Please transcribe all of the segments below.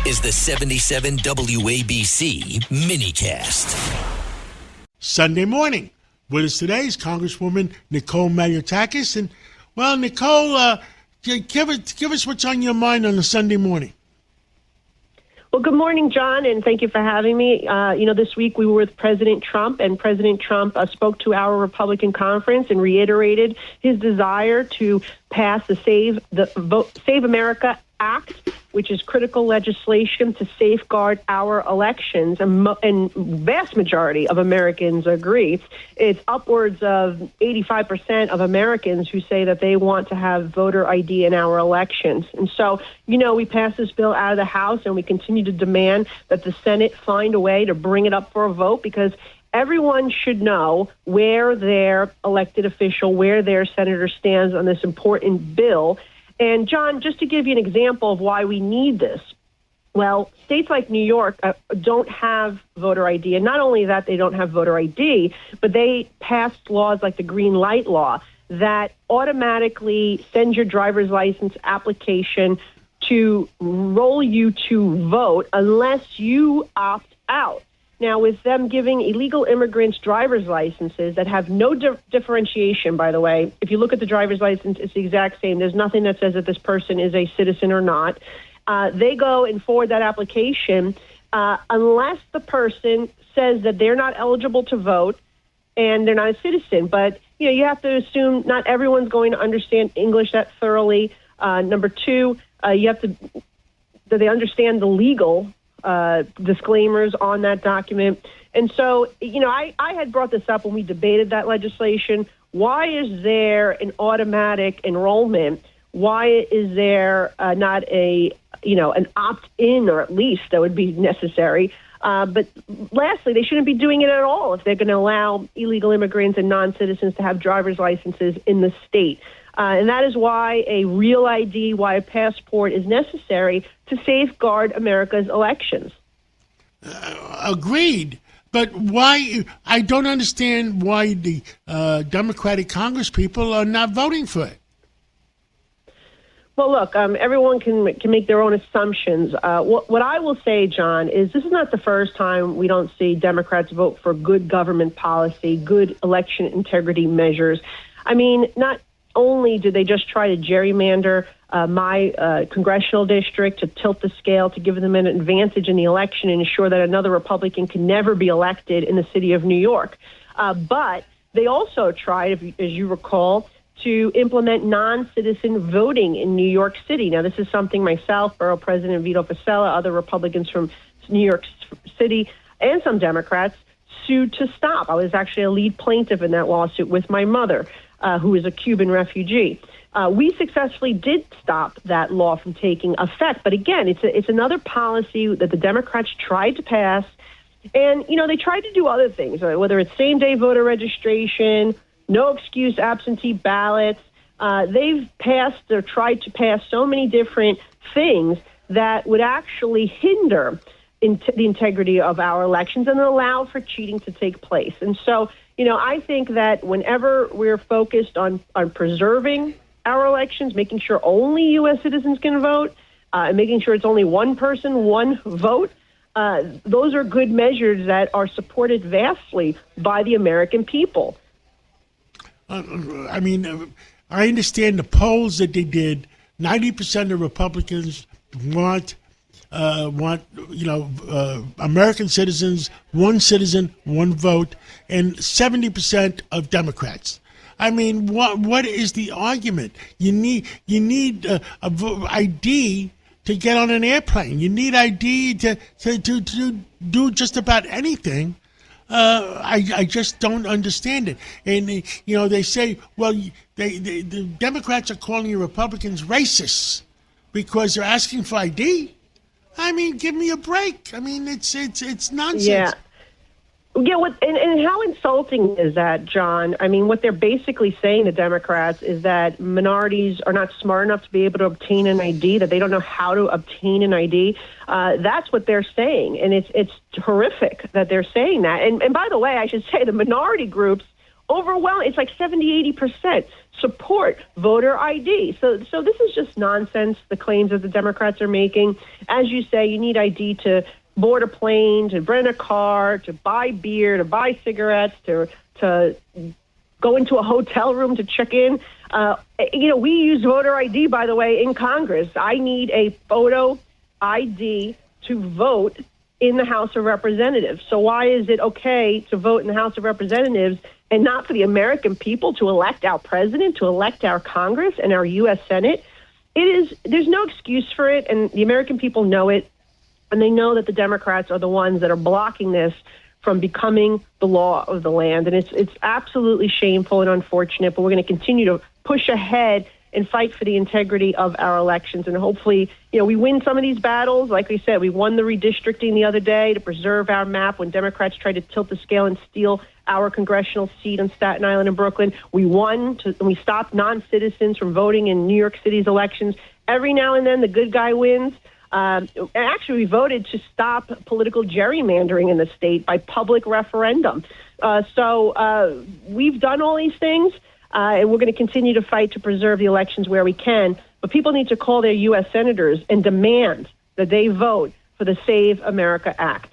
is the 77 WABC minicast. Sunday morning. With us today is Congresswoman Nicole Malliotakis. And, well, Nicole, give us what's on your mind on a Sunday morning. Well, good morning, John, and thank you for having me. This week we were with President Trump, and President Trump spoke to our Republican conference and reiterated his desire to pass the Save America Act, which is critical legislation to safeguard our elections, and vast majority of Americans agree. It's upwards of 85% of Americans who say that they want to have voter ID in our elections. And so, we passed this bill out of the House, and we continue to demand that the Senate find a way to bring it up for a vote, because everyone should know where their elected official, where their senator stands on this important bill. And, John, just to give you an example of why we need this, well, states like New York don't have voter ID. And not only that, they don't have voter ID, but they passed laws like the green light law that automatically send your driver's license application to roll you to vote unless you opt out. Now, with them giving illegal immigrants driver's licenses that have no differentiation, by the way, if you look at the driver's license, it's the exact same. There's nothing that says that this person is a citizen or not. They go and forward that application unless the person says that they're not eligible to vote and they're not a citizen. But, you have to assume not everyone's going to understand English that thoroughly. Number two, you have to that they understand the legal disclaimers on that document. And so, I had brought this up when we debated that legislation. Why is there an automatic enrollment? Why is there not an opt-in, or at least that would be necessary? But lastly, they shouldn't be doing it at all if they're going to allow illegal immigrants and non-citizens to have driver's licenses in the state. And that is why a real ID, why a passport is necessary to safeguard America's elections. Agreed. But why? I don't understand why the Democratic Congress people are not voting for it. Well, look, everyone can make their own assumptions. What I will say, John, is this is not the first time we don't see Democrats vote for good government policy, good election integrity measures. I mean, not only did they just try to gerrymander my congressional district to tilt the scale to give them an advantage in the election and ensure that another Republican can never be elected in the city of New York, but they also tried, as you recall, to implement non-citizen voting in New York City. Now, this is something myself, Borough President Vito Fossella, other Republicans from New York City, and some Democrats sued to stop. I was actually a lead plaintiff in that lawsuit with my mother, who is a Cuban refugee. We successfully did stop that law from taking effect. But again, it's another policy that the Democrats tried to pass. And, they tried to do other things, whether it's same-day voter registration, no excuse absentee ballots. They've passed or tried to pass so many different things that would actually hinder the integrity of our elections and allow for cheating to take place. And so, I think that whenever we're focused on preserving our elections, making sure only U.S. citizens can vote, and making sure it's only one person, one vote, those are good measures that are supported vastly by the American people. I understand the polls that they did. 90% of Republicans want American citizens, one citizen, one vote, and 70% of Democrats. I mean, what is the argument? You need a ID to get on an airplane. You need ID to do just about anything. I just don't understand it. And they say, well, the Democrats are calling the Republicans racists because they're asking for ID. I mean, give me a break. I mean, it's nonsense. Yeah. Yeah, and how insulting is that, John? I mean, what they're basically saying, the Democrats, is that minorities are not smart enough to be able to obtain an ID, that they don't know how to obtain an ID. That's what they're saying, and it's horrific that they're saying that. And by the way, I should say the minority groups, it's like 70, 80%. support voter ID. So this is just nonsense, the claims that the Democrats are making. As you say, you need ID to board a plane, to rent a car, to buy beer, to buy cigarettes, to go into a hotel room to check in. We use voter ID, by the way, in Congress. I need a photo ID to vote in the House of Representatives. So why is it okay to vote in the House of Representatives and not for the American people to elect our president, to elect our Congress and our U.S. Senate? There's no excuse for it, and the American people know it, and they know that the Democrats are the ones that are blocking this from becoming the law of the land. And it's absolutely shameful and unfortunate, but we're going to continue to push ahead and fight for the integrity of our elections. And hopefully, we win some of these battles. Like we said, we won the redistricting the other day to preserve our map when Democrats tried to tilt the scale and steal our congressional seat on Staten Island and Brooklyn. We won, and we stopped non-citizens from voting in New York City's elections. Every now and then, the good guy wins. Actually, we voted to stop political gerrymandering in the state by public referendum. So we've done all these things, and we're going to continue to fight to preserve the elections where we can. But people need to call their U.S. senators and demand that they vote for the Save America Act.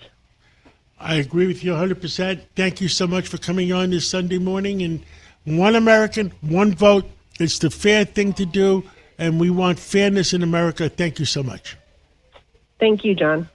I agree with you 100%. Thank you so much for coming on this Sunday morning. And one American, one vote. It's the fair thing to do, and we want fairness in America. Thank you so much. Thank you, John.